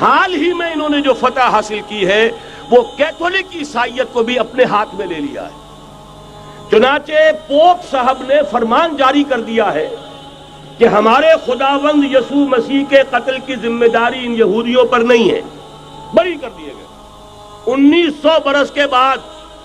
حال ہی میں انہوں نے جو فتح حاصل کی ہے وہ کیتھولک عیسائیت کو بھی اپنے ہاتھ میں لے لیا ہے۔ چنانچہ پوپ صاحب نے فرمان جاری کر دیا ہے کہ ہمارے خداوند یسوع مسیح کے قتل کی ذمہ داری ان یہودیوں پر نہیں ہے، بری کر دیے گئے۔ 1900 برس کے بعد،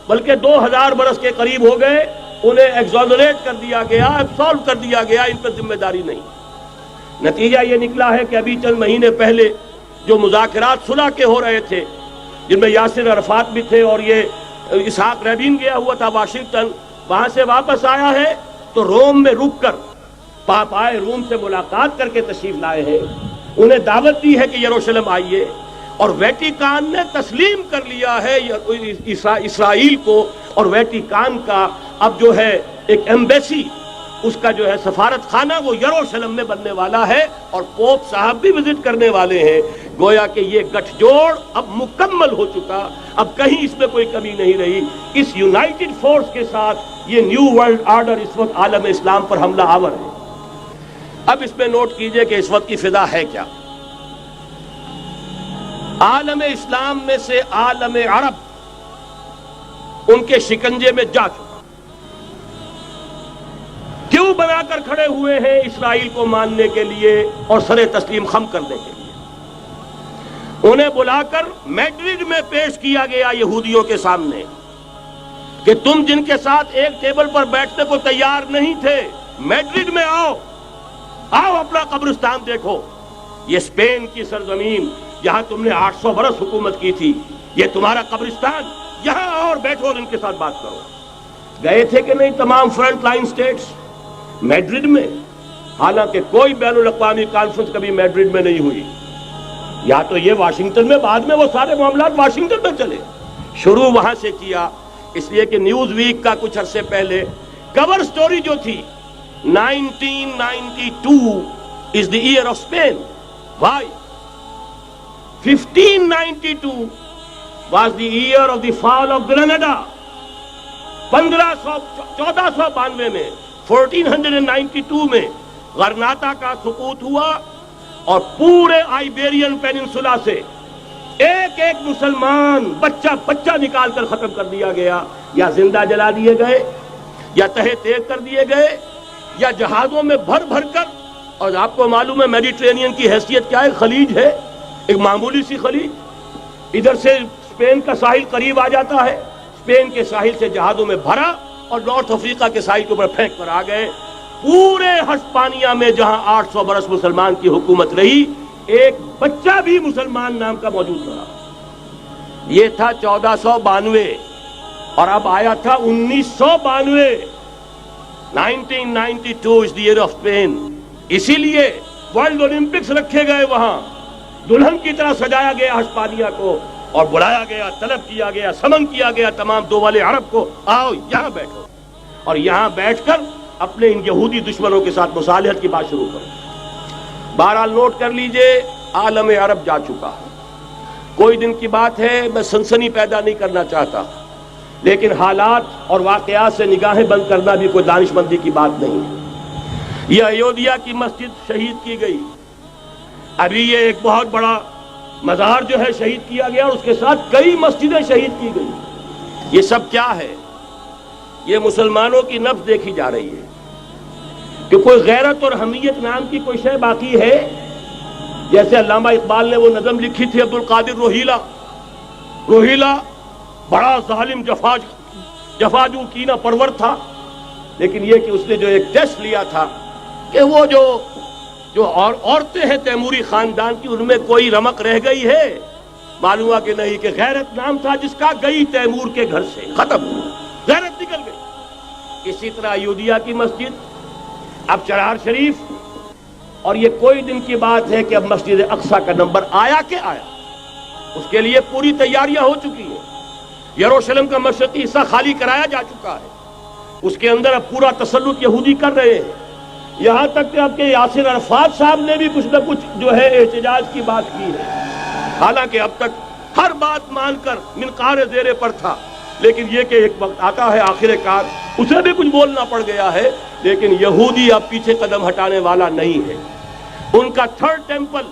بلکہ 2000 برس کے قریب ہو گئے، انہیں ایگزونریٹ کر دیا گیا، ایبسالو کر دیا گیا، ان پر ذمہ داری نہیں۔ نتیجہ یہ نکلا ہے کہ ابھی چند مہینے پہلے جو مذاکرات صلح کے ہو رہے تھے، جن میں یاسر عرفات بھی تھے اور یہ اسحاق رابین گیا ہوا تھا واشنگٹن، وہاں سے واپس آیا ہے تو روم میں رک کر پاپائے روم سے ملاقات کر کے تشریف لائے ہیں، انہیں دعوت دی ہے کہ یروشلم آئیے، اور ویٹیکان نے تسلیم کر لیا ہے اسرائیل کو، اور ویٹیکان کا اب جو ہے ایک ایمبیسی، اس کا جو ہے سفارت خانہ وہ یروشلم میں بننے والا ہے، اور پوپ صاحب بھی وزٹ کرنے والے ہیں۔ گویا کہ یہ گٹھ جوڑ اب مکمل ہو چکا، اب کہیں اس میں کوئی کمی نہیں رہی۔ اس یونائٹڈ فورس کے ساتھ یہ نیو ورلڈ آرڈر اس وقت عالم اسلام پر حملہ آور ہے۔ اب اس میں نوٹ کیجئے کہ اس وقت کی فضا ہے کیا۔ عالم اسلام میں سے عالم عرب ان کے شکنجے میں جا چکا، کیوں بنا کر کھڑے ہوئے ہیں اسرائیل کو ماننے کے لیے اور سر تسلیم خم کرنے کے لیے۔ انہیں بلا کر میڈرڈ میں پیش کیا گیا یہودیوں کے سامنے کہ تم جن کے ساتھ ایک ٹیبل پر بیٹھنے کو تیار نہیں تھے، میڈرڈ میں آؤ، آؤ اپنا قبرستان دیکھو، یہ اسپین کی سرزمین جہاں تم نے 800 برس حکومت کی تھی، یہ تمہارا قبرستان، یہاں آؤ اور بیٹھو اور ان کے ساتھ بات کرو۔ گئے تھے کہ نہیں تمام فرنٹ لائن سٹیٹس میڈرڈ میں؟ حالانکہ کوئی بین الاقوامی کانفرنس کبھی میڈرڈ میں نہیں ہوئی، یا تو یہ واشنگٹن میں، بعد میں وہ سارے معاملات واشنگٹن میں چلے، شروع وہاں سے کیا۔ اس لیے کہ نیوز ویک کا کچھ عرصے پہلے کور سٹوری جو تھی 1992 is the year of Spain. Why? 1592 was the year of the fall of Granada. 1492 میں 1492 میں غرناطہ کا سقوط ہوا، اور پورے آئیبیرین پیننسولا سے ایک ایک مسلمان بچہ بچہ نکال کر ختم کر دیا گیا، یا زندہ جلا دیے گئے، یا تہہ تیغ کر دیے گئے، یا جہازوں میں بھر بھر کر۔ اور آپ کو معلوم ہے میڈیٹرینین کی حیثیت کیا ہے، خلیج ہے، ایک معمولی سی خلیج، ادھر سے اسپین کا ساحل قریب آ جاتا ہے، اسپین کے ساحل سے جہازوں میں بھرا اور نارتھ افریقہ کے ساحل کے اوپر پھینک کر آ گئے۔ پورے ہسپانیہ میں جہاں 800 برس مسلمان کی حکومت رہی، ایک بچہ بھی مسلمان نام کا موجود رہا۔ یہ تھا 1492، اور اب آیا تھا 1992۔ 1992 is the year of Spain۔ اسی لیے ورلڈ اولمپکس رکھے گئے، وہاں دلہن کی طرح سجایا گیا ہسپانیہ کو، اور بلایا گیا، طلب کیا گیا، سمن کیا گیا تمام دول عرب کو، آؤ یہاں بیٹھو، اور یہاں بیٹھ کر اپنے ان یہودی دشمنوں کے ساتھ مصالحت کی بات شروع کرو۔ بہرحال نوٹ کر لیجئے، عالم عرب جا چکا۔ کوئی دن کی بات ہے، میں سنسنی پیدا نہیں کرنا چاہتا، لیکن حالات اور واقعات سے نگاہیں بند کرنا بھی کوئی دانشمندی کی بات نہیں ہے۔ یہ ایودھیا کی مسجد شہید کی گئی، ابھی یہ ایک بہت بڑا مزار جو ہے شہید کیا گیا، اور اس کے ساتھ کئی مسجدیں شہید کی گئی۔ یہ سب کیا ہے؟ یہ مسلمانوں کی نفس دیکھی جا رہی ہے کہ کوئی غیرت اور حمیت نام کی کوئی شے باقی ہے؟ جیسے علامہ اقبال نے وہ نظم لکھی تھی، عبدالقادر روہیلا بڑا ظالم جفاجو کینہ پرور تھا، لیکن یہ کہ اس نے جو ایک ٹیسٹ لیا تھا کہ وہ جو عورتیں ہیں تیموری خاندان کی، ان میں کوئی رمق رہ گئی ہے؟ معلوم ہوا کہ نہیں، کہ غیرت نام تھا جس کا، گئی تیمور کے گھر سے، ختم، غیرت نکل گئی۔ اسی طرح ایودھیا کی مسجد، اب چرار شریف، اور یہ کوئی دن کی بات ہے کہ اب مسجد اقصیٰ کا نمبر آیا کہ آیا، اس کے لیے پوری تیاریاں ہو چکی ہیں۔ یروشلم کا مشرقی حصہ خالی کرایا جا چکا ہے، اس کے اندر اب پورا تسلط یہودی کر رہے ہیں، یہاں تک کہ اب کے یاسر عرفات صاحب نے بھی کچھ نہ کچھ جو ہے احتجاج کی بات کی ہے، حالانکہ اب تک ہر بات مان کر منقار زیرے پر تھا، لیکن یہ کہ ایک وقت آتا ہے آخر کار اسے بھی کچھ بولنا پڑ گیا ہے۔ لیکن یہودی اب پیچھے قدم ہٹانے والا نہیں ہے۔ ان کا تھرڈ ٹیمپل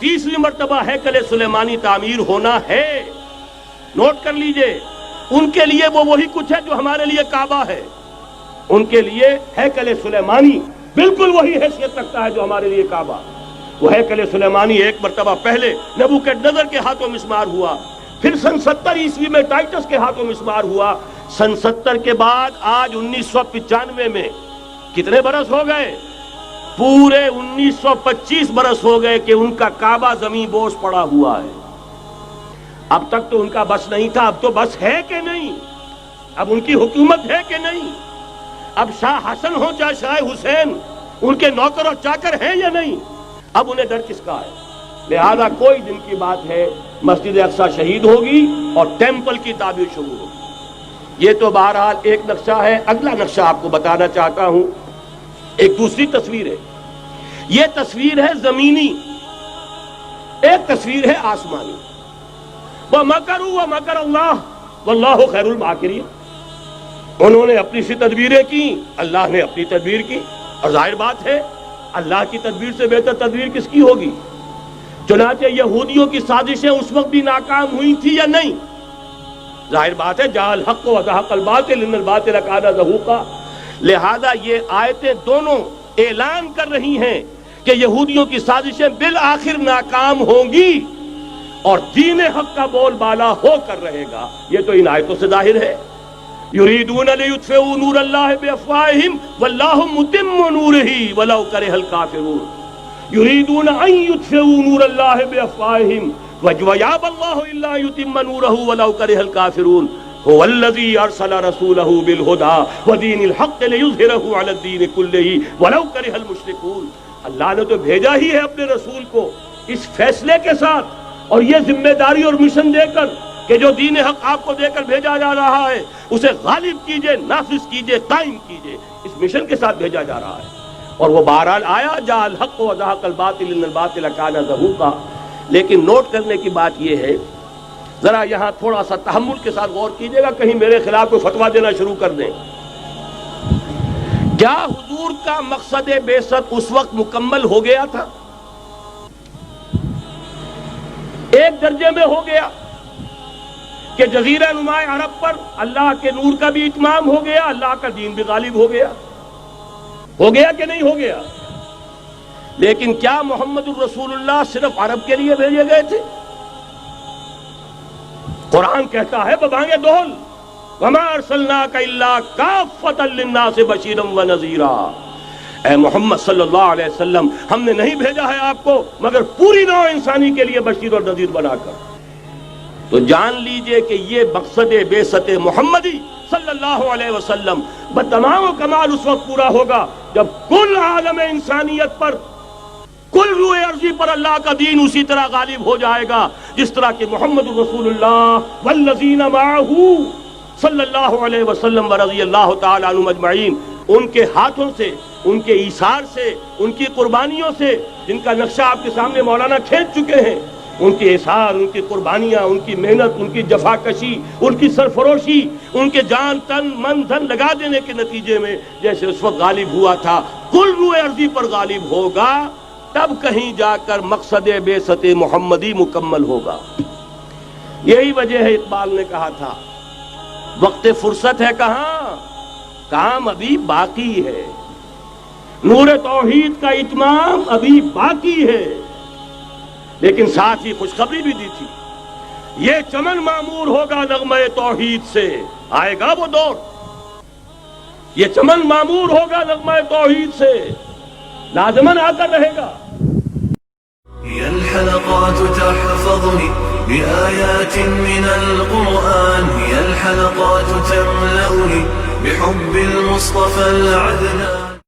تیسری مرتبہ ہیکل سلیمانی تعمیر ہونا ہے. نوٹ کر لیجئے، ان کے لیے وہ وہی کچھ ہے جو ہمارے لیے کعبہ ہے. ان کے لیے ہیکل سلیمانی بالکل وہی حیثیت رکھتا ہے جو ہمارے لیے کعبہ. وہ ہیکل سلیمانی ایک مرتبہ پہلے نبوکدنضر کے ہاتھوں مسمار ہوا، پھر سن 70 عیسوی میں ٹائٹس کے ہاتھوں مسمار ہوا. سن 70 کے بعد آج 1995 میں کتنے برس ہو گئے؟ پورے 1925 برس ہو گئے کہ ان کا کعبہ زمین بوس پڑا ہوا ہے. اب تک تو ان کا بس نہیں تھا، اب تو بس ہے کہ نہیں؟ اب ان کی حکومت ہے کہ نہیں؟ اب شاہ حسن ہو چاہے شاہ حسین، ان کے نوکر اور چاکر ہیں یا نہیں؟ اب انہیں ڈر کس کا ہے؟ لہذا کوئی دن کی بات ہے، مسجد اقصی شہید ہوگی اور ٹیمپل کی تعمیر شروع ہوگی. یہ تو بہرحال ایک نقشہ ہے. اگلا نقشہ آپ کو بتانا چاہتا ہوں، ایک دوسری تصویر ہے. یہ تصویر ہے زمینی، ایک تصویر ہے آسمانی. وَمَكَرُوا وَمَكَرَ اللَّهُ وَاللَّهُ خَيْرُ الْمَاكِرِينَ. انہوں نے اپنی سی تدبیریں کی، اللہ نے اپنی تدبیر کی، اور ظاہر بات ہے اللہ کی تدبیر سے بہتر تدبیر کس کی ہوگی؟ چنانچہ یہودیوں کی سازشیں اس وقت بھی ناکام ہوئی تھی یا نہیں؟ ظاہر بات ہے جاء الحق وزهق الباطل ان الباطل کان زہوقا. لہذا یہ آیتیں دونوں اعلان کر رہی ہیں کہ یہودیوں کی سازشیں بالآخر ناکام ہوں گی اور دین حق کا بول بالا ہو کر رہے گا. یہ تو ان آیتوں سے ظاہر ہے. یریدون لیطفئوا نور اللہ بافواہہم واللہ متم نورہ ولو کرہ الکافرون. یریدون ان یطفئوا نور اللہ بافواہہم وَيَأْبَى اللَّهُ إِلَّا يُتِمَّ نُورَهُ وَلَوْ كَرِهَ الْكَافِرُونَ هُوَ الَّذِي أَرْسَلَ رَسُولَهُ بِالْهُدَى وَدِينِ الْحَقِّ لِيُظْهِرَهُ عَلَى الدِّينِ كُلِّهِ وَلَوْ كَرِهَ الْمُشْرِكُونَ. اللہ نے تو بھیجا ہی ہے اپنے رسول کو اس فیصلے کے ساتھ اور یہ ذمہ داری اور مشن دے کر کہ جو دین حق آپ کو دے کر بھیجا جا رہا ہے اسے غالب کیجئے، نافذ کیجئے، قائم کیجئے. اس مشن کے ساتھ بھیجا جا رہا ہے اور وہ بہرحال آیا جاء الحق وزهق الباطل ان الباطل کان زہوقا. لیکن نوٹ کرنے کی بات یہ ہے، ذرا یہاں تھوڑا سا تحمل کے ساتھ غور کیجئے گا، کہیں میرے خلاف کوئی فتویٰ دینا شروع کر دیں. کیا حضور کا مقصد بعثت اس وقت مکمل ہو گیا تھا؟ ایک درجے میں ہو گیا کہ جزیرہ نما عرب پر اللہ کے نور کا بھی اتمام ہو گیا، اللہ کا دین بھی غالب ہو گیا. ہو گیا کہ نہیں ہو گیا؟ لیکن کیا محمد الرسول اللہ صرف عرب کے لیے بھیجے گئے تھے؟ قرآن کہتا ہے ببانگ دول وَمَا أَرْسَلْنَاكَ إِلَّا كَافَّةً لِلنَّاسِ بَشِيرًا وَنَذِيرًا. اے محمد صلی اللہ علیہ وسلم، ہم نے نہیں بھیجا ہے آپ کو مگر پوری نوع انسانی کے لیے بشیر اور نذیر بنا کر. تو جان لیجئے کہ یہ مقصد بعثت محمدی صلی اللہ علیہ وسلم بتمام و کمال اس وقت پورا ہوگا جب کل عالم انسانیت پر، کل روئے ارضی پر اللہ کا دین اسی طرح غالب ہو جائے گا جس طرح کہ محمد رسول اللہ والذین معہ صلی اللہ علیہ وسلم ورضی اللہ تعالی عنہم اجمعین، ان کے ہاتھوں سے، ان کے ایثار سے، ان کی قربانیوں سے، جن کا نقشہ آپ کے سامنے مولانا کھینچ چکے ہیں، ان کے اثار، ان کی قربانیاں، ان کی محنت، ان کی جفاکشی، ان کی سرفروشی، ان کے جان تن من دھن لگا دینے کے نتیجے میں جیسے اس وقت غالب ہوا تھا کل روئے ارضی پر غالب ہوگا، تب کہیں جا کر مقصد بعثت محمدی مکمل ہوگا. یہی وجہ ہے اقبال نے کہا تھا وقت فرصت ہے کہاں، کام ابھی باقی ہے، نور توحید کا اتمام ابھی باقی ہے. لیکن ساتھ ہی خوشخبری بھی دی تھی، یہ چمن معمور ہوگا نغمہ توحید سے. آئے گا وہ دور، یہ چمن معمور ہوگا نغمہ توحید سے، لازماً آ کر رہے گا. هي الحلقات تحفظني بآيات من القرآن، هي الحلقات تملأني بحب المصطفى العدنان.